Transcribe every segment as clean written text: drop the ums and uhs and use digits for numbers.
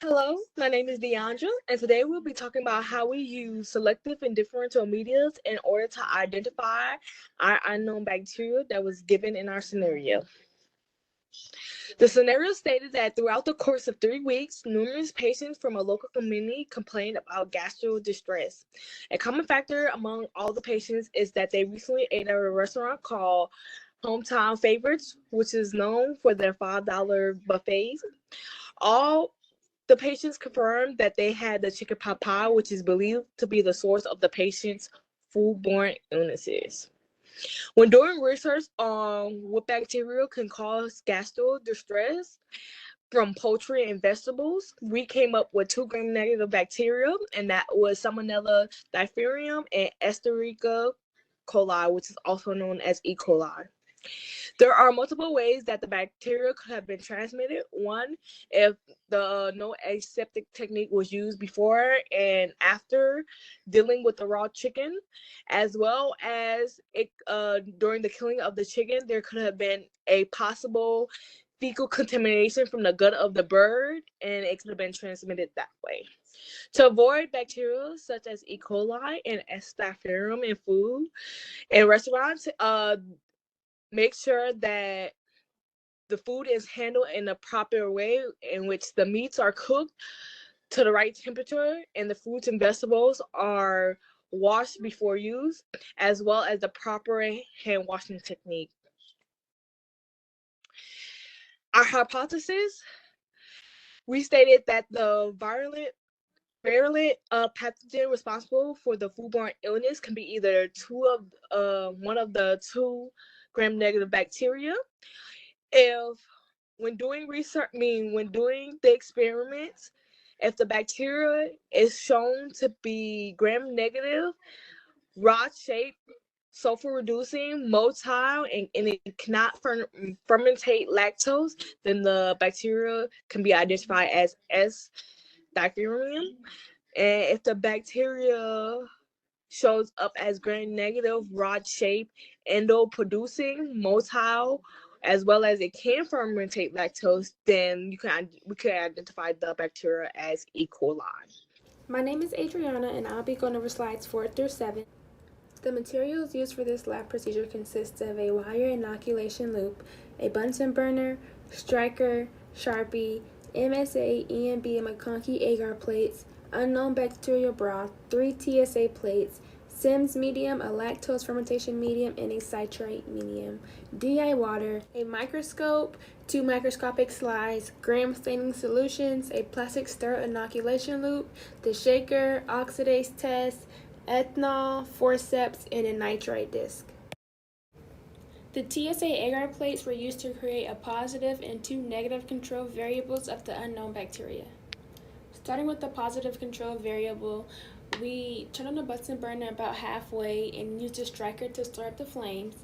Hello, my name is Deandra, and today we'll be talking about how we use selective and differential medias in order to identify our unknown bacteria that was given in our scenario. The scenario stated that throughout the course of 3 weeks, numerous patients from a local community complained about gastro distress. A common factor among all the patients is that they recently ate at a restaurant called Hometown Favorites, which is known for their $5 buffets. All The patients confirmed that they had the chicken pot pie, which is believed to be the source of the patient's foodborne illnesses. When doing research on what bacteria can cause gastro distress from poultry and vegetables, we came up with two gram-negative bacteria, and that was Salmonella diphtheria and Escherichia coli, which is also known as E. coli. There are multiple ways that the bacteria could have been transmitted. One, if the no aseptic technique was used before and after dealing with the raw chicken, as well as it during the killing of the chicken, there could have been a possible fecal contamination from the gut of the bird, and it could have been transmitted that way. To avoid bacteria such as E. coli and Staphylococcus in food in restaurants, make sure that the food is handled in a proper way in which the meats are cooked to the right temperature and the fruits and vegetables are washed before use, as well as the proper hand washing technique. Our hypothesis, we stated that the virulent pathogen responsible for the foodborne illness can be either one of the two gram-negative bacteria. If when doing research, when doing the experiments, if the bacteria is shown to be gram-negative, rod-shaped, sulfur-reducing, motile, and it cannot fermentate lactose, then the bacteria can be identified as S. diphtheria. And if the bacteria shows up as gram-negative, rod-shaped, endo-producing, motile, as well as it can fermentate lactose, then we can identify the bacteria as E. coli. My name is Adriana and I'll be going over slides 4 through 7. The materials used for this lab procedure consists of a wire inoculation loop, a Bunsen burner, striker, Sharpie, MSA, EMB, and McConkey agar plates, unknown bacterial broth, 3 TSA plates, Sims medium, a lactose fermentation medium, and a citrate medium, DI water, a microscope, 2 microscopic slides, gram staining solutions, a plastic stir inoculation loop, the shaker, oxidase test, ethanol, forceps, and a nitrite disc. The TSA agar plates were used to create a positive and 2 negative control variables of the unknown bacteria. Starting with the positive control variable, we turned on the Bunsen burner about halfway and used a striker to start up the flames.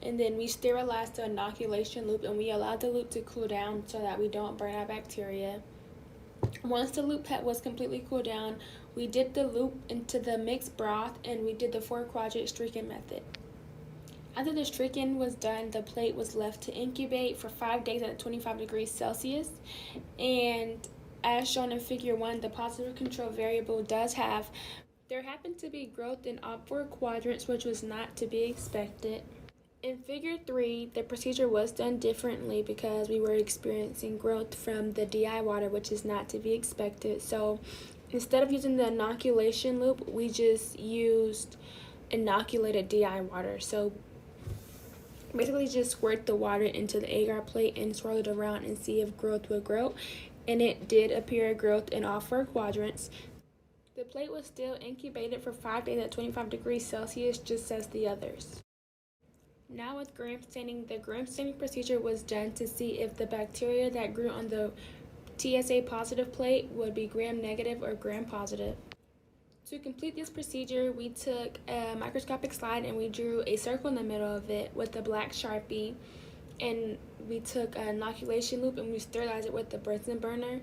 And then we sterilized the inoculation loop and we allowed the loop to cool down so that we don't burn our bacteria. Once the loop was completely cooled down, we dipped the loop into the mixed broth and we did the 4-quadrant streaking method. After the streaking was done, the plate was left to incubate for 5 days at 25 degrees Celsius. And as shown in figure 1, the positive control variable there happened to be growth in all 4 quadrants, which was not to be expected. In figure 3, the procedure was done differently because we were experiencing growth from the DI water, which is not to be expected. So instead of using the inoculation loop, we just used inoculated DI water. So basically just squirt the water into the agar plate and swirl it around and see if growth would grow. And it did appear growth in all 4 quadrants. The plate was still incubated for 5 days at 25 degrees Celsius, just as the others. Now with gram staining, the gram staining procedure was done to see if the bacteria that grew on the TSA positive plate would be gram negative or gram positive. To complete this procedure, we took a microscopic slide and we drew a circle in the middle of it with a black Sharpie, and we took an inoculation loop and we sterilized it with the Bunsen burner.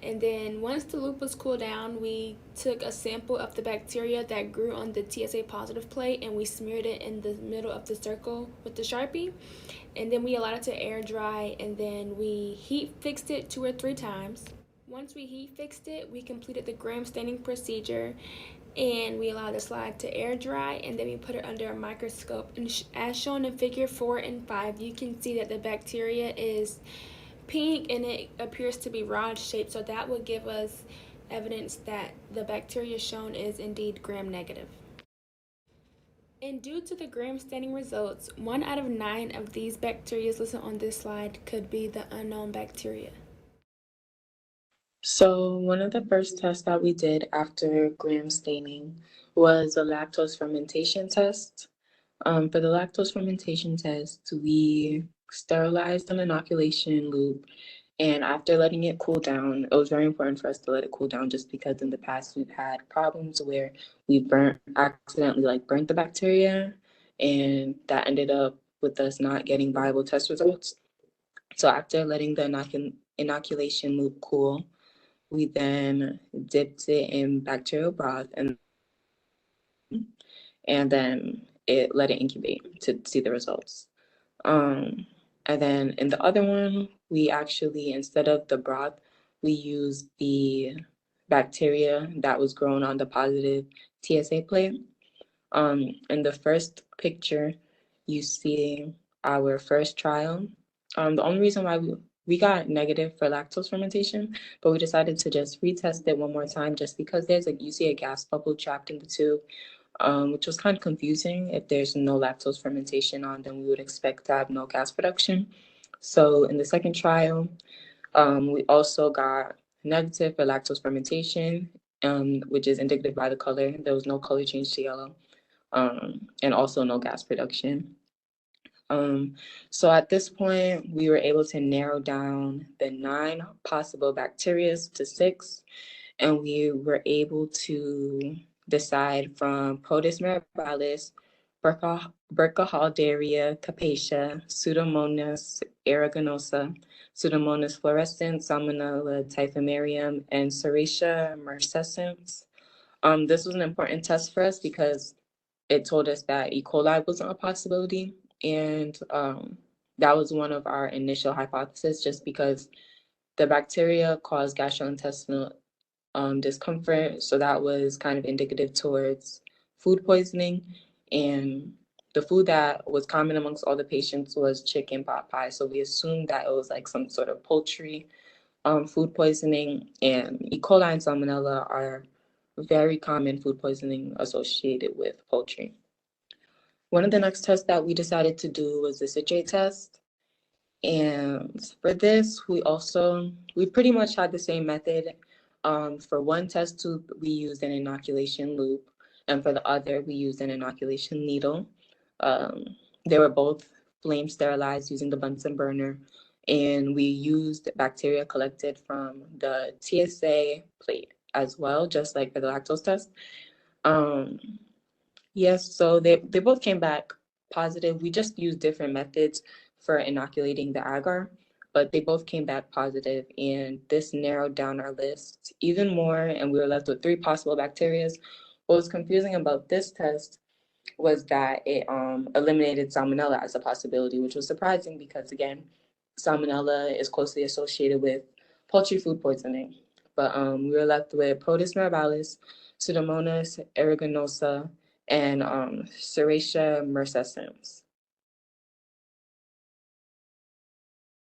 And then once the loop was cooled down, we took a sample of the bacteria that grew on the TSA positive plate and we smeared it in the middle of the circle with the Sharpie. And then we allowed it to air dry and then we heat fixed it 2 or 3 times. Once we heat fixed it, we completed the gram staining procedure and we allowed the slide to air dry, and then we put it under a microscope. And as shown in figure 4 and 5, you can see that the bacteria is pink and it appears to be rod shaped, so that would give us evidence that the bacteria shown is indeed gram negative. And due to the gram staining results, 1 out of 9 of these bacteria listed on this slide could be the unknown bacteria. So one of the first tests that we did after gram staining was a lactose fermentation test. For the lactose fermentation test, we sterilized an inoculation loop, and after letting it cool down, it was very important for us to let it cool down just because in the past we've had problems where we accidentally burnt the bacteria, and that ended up with us not getting viable test results. So after letting the inoculation loop cool, we then dipped it in bacterial broth and then let it incubate to see the results. And then in the other one, we actually, instead of the broth, we used the bacteria that was grown on the positive TSA plate. In the first picture, you see our first trial. The only reason why we got negative for lactose fermentation, but we decided to just retest it one more time just because you see a gas bubble trapped in the tube, which was kind of confusing. If there's no lactose fermentation on, then we would expect to have no gas production. So in the second trial, we also got negative for lactose fermentation, which is indicative by the color. There was no color change to yellow, and also no gas production. So at this point, we were able to narrow down the 9 possible bacteria to 6, and we were able to decide from Protis mirabilis, Burkholderia capacia, Pseudomonas aeruginosa, Pseudomonas fluorescens, Salmonella typhimurium, and Serratia marcescens. This was an important test for us because it told us that E. coli wasn't a possibility. And that was one of our initial hypotheses, just because the bacteria caused gastrointestinal discomfort. So that was kind of indicative towards food poisoning. And the food that was common amongst all the patients was chicken pot pie. So we assumed that it was some sort of poultry food poisoning. And E. coli and Salmonella are very common food poisoning associated with poultry. One of the next tests that we decided to do was the citrate test. And for this, we pretty much had the same method. For one test tube, we used an inoculation loop, and for the other, we used an inoculation needle. They were both flame sterilized using the Bunsen burner, and we used bacteria collected from the TSA plate as well, just like for the lactose test. Yes, so they both came back positive. We just used different methods for inoculating the agar, but they both came back positive, and this narrowed down our list even more, and we were left with 3 possible bacteria. What was confusing about this test was that it eliminated Salmonella as a possibility, which was surprising because, again, Salmonella is closely associated with poultry food poisoning. But we were left with Protis mirabilis, Pseudomonas aeruginosa, and Serratia marcescens.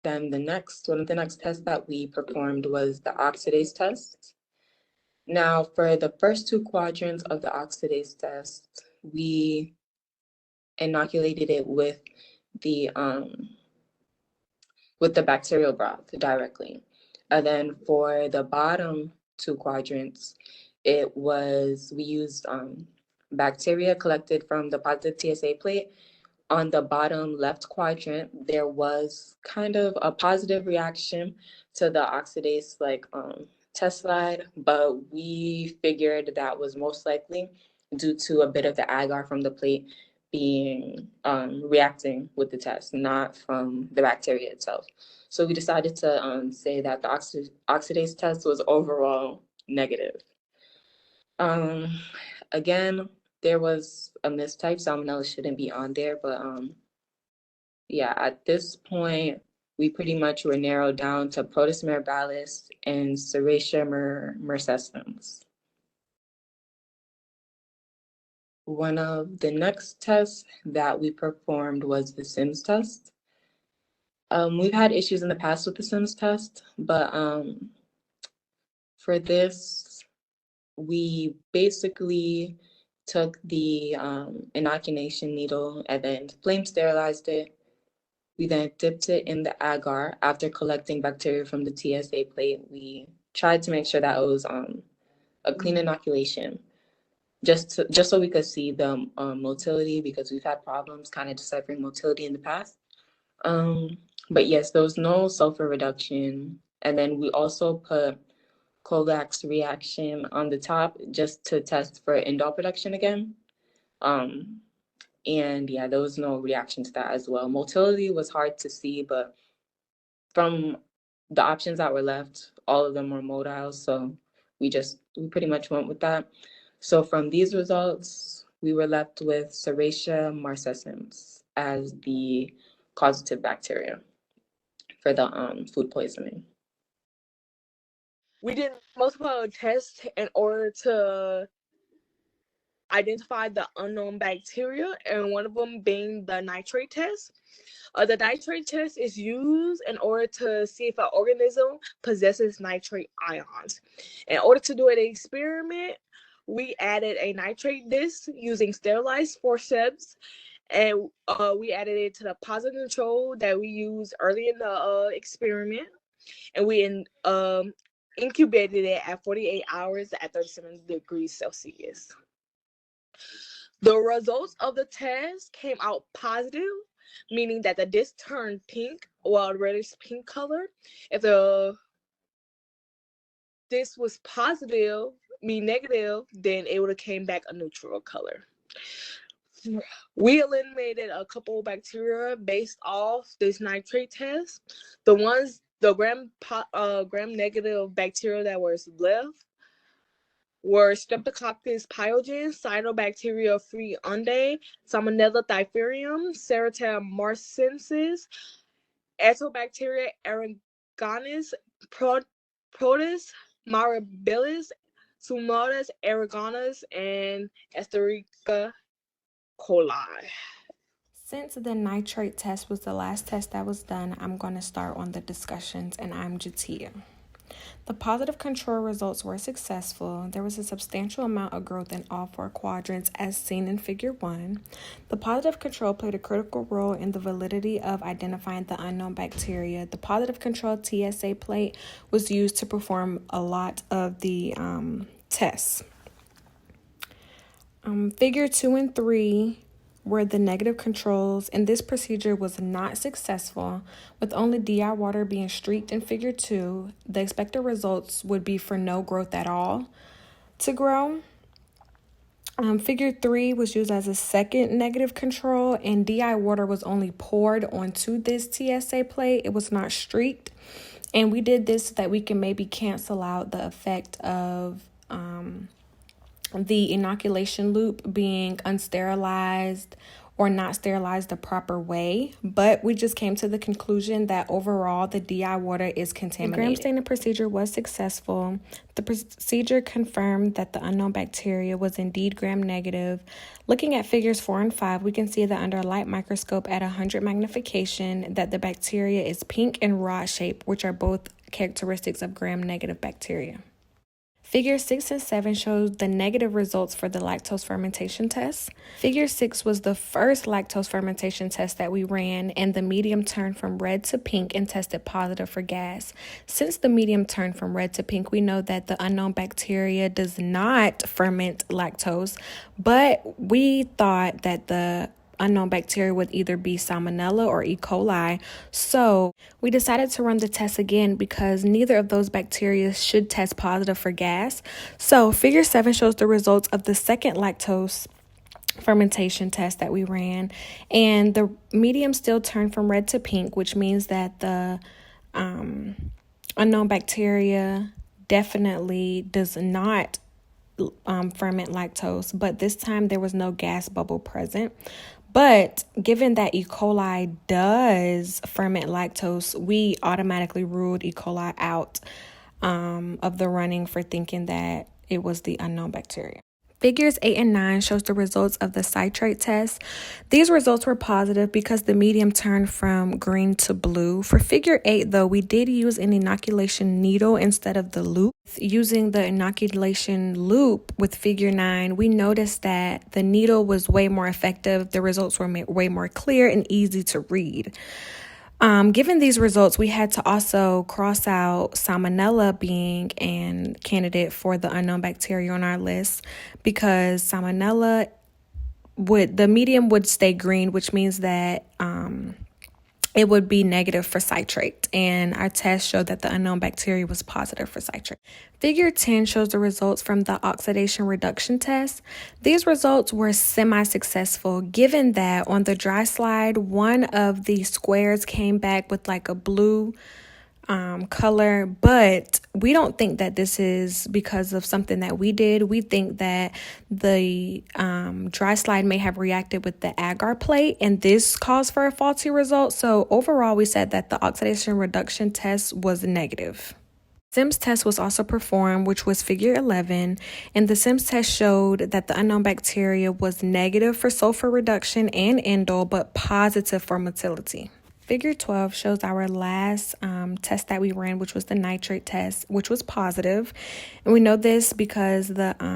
Then one of the next tests that we performed was the oxidase test. Now, for the first 2 quadrants of the oxidase test, we inoculated it with the bacterial broth directly. And then for the bottom 2 quadrants, we used bacteria collected from the positive TSA plate. On the bottom left quadrant, there was kind of a positive reaction to the oxidase test slide, but we figured that was most likely due to a bit of the agar from the plate being reacting with the test, not from the bacteria itself. So we decided to say that the oxidase test was overall negative. Again, there was a mistype. Salmonella shouldn't be on there, but yeah, at this point, we pretty much were narrowed down to Protus mirabilis and Serratia marcescens. One of the next tests that we performed was the Sims test. We've had issues in the past with the Sims test, but for this, we basically took the inoculation needle and then flame sterilized it. We then dipped it in the agar. After collecting bacteria from the TSA plate, we tried to make sure that it was a clean inoculation, just so we could see the motility, because we've had problems kind of deciphering motility in the past. But yes, there was no sulfur reduction. And then we also put Colax reaction on the top just to test for indole production again. And yeah, there was no reaction to that as well. Motility was hard to see, but from the options that were left, all of them were motile. So we pretty much went with that. So from these results, we were left with Serratia marcescens as the causative bacteria for the food poisoning. We did multiple tests in order to identify the unknown bacteria, and one of them being the nitrate test. The nitrate test is used in order to see if an organism possesses nitrate ions. In order to do an experiment, we added a nitrate disc using sterilized forceps, and we added it to the positive control that we used early in the experiment, and we incubated it at 48 hours at 37 degrees Celsius. The results of the test came out positive, meaning that the disc turned pink, while the reddish pink color. If the disc was positive, mean negative, then it would have came back a neutral color. We eliminated a couple of bacteria based off this nitrate test. The gram-negative bacteria that was left were Streptococcus pyogenes, Cyanobacteria fructidae, Salmonella typhimurium, Serratia marcescens, Enterobacteria aerogenes, Protus mirabilis, Pseudomonas aerogenes, and Escherichia coli. Since the nitrate test was the last test that was done, I'm going to start on the discussions, and I'm Jatia. The positive control results were successful. There was a substantial amount of growth in all 4 quadrants as seen in Figure 1. The positive control played a critical role in the validity of identifying the unknown bacteria. The positive control TSA plate was used to perform a lot of the tests. Figure 2 and 3 were the negative controls, and this procedure was not successful, with only DI water being streaked in Figure 2. The expected results would be for no growth at all to grow. Figure 3 was used as a second negative control, and DI water was only poured onto this TSA plate. It was not streaked, and we did this so that we can maybe cancel out the effect of the inoculation loop being unsterilized or not sterilized the proper way, but we just came to the conclusion that overall the DI water is contaminated. The gram staining procedure was successful. The procedure confirmed that the unknown bacteria was indeed gram negative. Looking at figures 4 and 5, we can see that under a light microscope at 100 magnification that the bacteria is pink and rod shaped, which are both characteristics of gram negative bacteria. Figure 6 and 7 shows the negative results for the lactose fermentation test. Figure 6 was the first lactose fermentation test that we ran, and the medium turned from red to pink and tested positive for gas. Since the medium turned from red to pink, we know that the unknown bacteria does not ferment lactose, but we thought that the unknown bacteria would either be Salmonella or E. coli. So we decided to run the test again because neither of those bacteria should test positive for gas. So Figure 7 shows the results of the second lactose fermentation test that we ran, and the medium still turned from red to pink, which means that the unknown bacteria definitely does not ferment lactose, but this time there was no gas bubble present. But given that E. coli does ferment lactose, we automatically ruled E. coli out of the running for thinking that it was the unknown bacteria. Figures 8 and 9 shows the results of the citrate test. These results were positive because the medium turned from green to blue. For figure 8, though, we did use an inoculation needle instead of the loop. Using the inoculation loop with figure 9, we noticed that the needle was way more effective. The results were way more clear and easy to read. Given these results, we had to also cross out Salmonella being a candidate for the unknown bacteria on our list because Salmonella the medium would stay green, which means that it would be negative for citrate, and our test showed that the unknown bacteria was positive for citrate. Figure 10 shows the results from the oxidation reduction test. These results were semi-successful, given that on the dry slide, one of the squares came back with like a blue color, but we don't think that this is because of something that we did. We think that the dry slide may have reacted with the agar plate, and this caused for a faulty result. So overall, we said that the oxidation reduction test was negative. Sims test was also performed, which was figure 11, and the Sims test showed that the unknown bacteria was negative for sulfur reduction and indole, but positive for motility. Figure 12 shows our last test that we ran, which was the nitrate test, which was positive. And we know this because the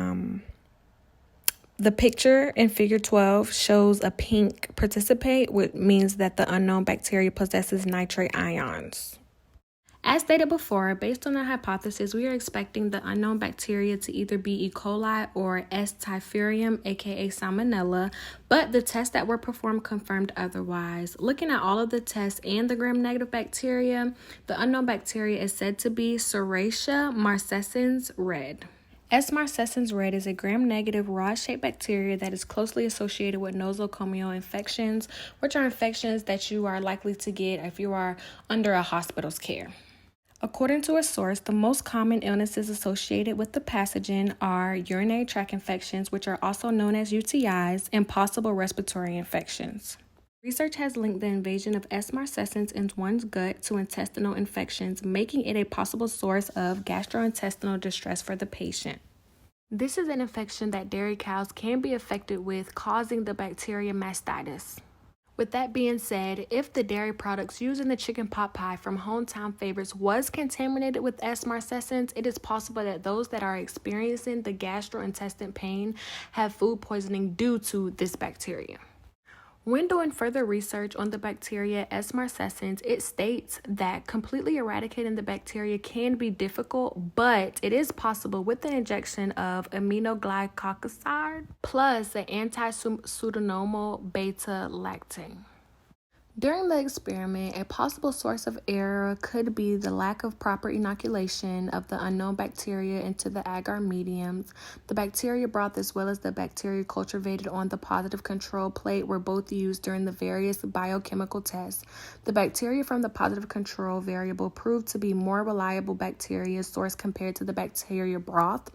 picture in figure 12 shows a pink participate, which means that the unknown bacteria possesses nitrate ions. As stated before, based on the hypothesis, we are expecting the unknown bacteria to either be E. coli or S. typhimurium, aka Salmonella, but the tests that were performed confirmed otherwise. Looking at all of the tests and the gram-negative bacteria, the unknown bacteria is said to be Serratia marcescens red. S. marcescens red is a gram-negative rod-shaped bacteria that is closely associated with nosocomial infections, which are infections that you are likely to get if you are under a hospital's care. According to a source, the most common illnesses associated with the pathogen are urinary tract infections, which are also known as UTIs, and possible respiratory infections. Research has linked the invasion of S. marcescens in one's gut to intestinal infections, making it a possible source of gastrointestinal distress for the patient. This is an infection that dairy cows can be affected with, causing the bacteria mastitis. With that being said, if the dairy products used in the chicken pot pie from Hometown Favorites was contaminated with S. marcescens, it is possible that those that are experiencing the gastrointestinal pain have food poisoning due to this bacteria. When doing further research on the bacteria S. marcescens, it states that completely eradicating the bacteria can be difficult, but it is possible with the injection of aminoglycoside plus an anti-pseudomonas beta-lactam. During the experiment, a possible source of error could be the lack of proper inoculation of the unknown bacteria into the agar mediums. The bacteria broth as well as the bacteria cultivated on the positive control plate were both used during the various biochemical tests. The bacteria from the positive control variable proved to be more reliable bacteria source compared to the bacteria broth.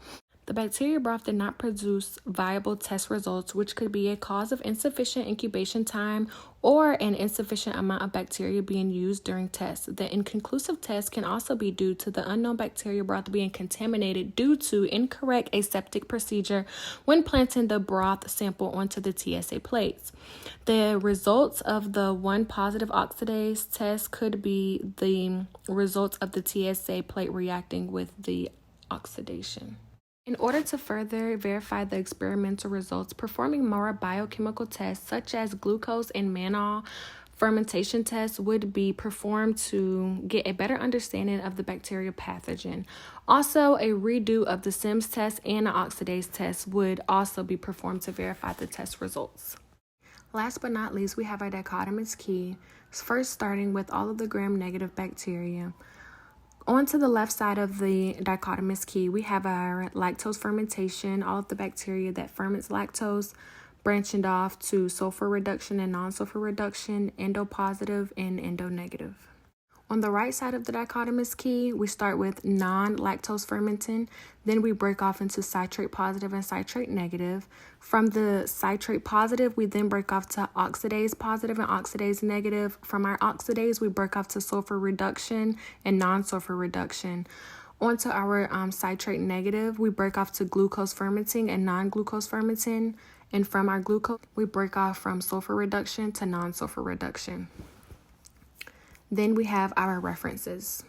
The bacteria broth did not produce viable test results, which could be a cause of insufficient incubation time or an insufficient amount of bacteria being used during tests. The inconclusive test can also be due to the unknown bacteria broth being contaminated due to incorrect aseptic procedure when planting the broth sample onto the TSA plates. The results of the one positive oxidase test could be the results of the TSA plate reacting with the oxidation. In order to further verify the experimental results, performing more biochemical tests such as glucose and mannol fermentation tests would be performed to get a better understanding of the bacterial pathogen. Also, a redo of the Sims test and the oxidase test would also be performed to verify the test results. Last but not least, we have our dichotomous key, first starting with all of the gram-negative bacteria. On to the left side of the dichotomous key, we have our lactose fermentation, all of the bacteria that ferments lactose, branching off to sulfur reduction and non-sulfur reduction, endopositive and endonegative. On the right side of the dichotomous key, we start with non-lactose fermentin. Then we break off into citrate positive and citrate negative. From the citrate positive, we then break off to oxidase positive and oxidase negative. From our oxidase, we break off to sulfur reduction and non-sulfur reduction. Onto our citrate negative, we break off to glucose fermenting and non-glucose fermenting. And from our glucose, we break off from sulfur reduction to non-sulfur reduction. Then we have our references.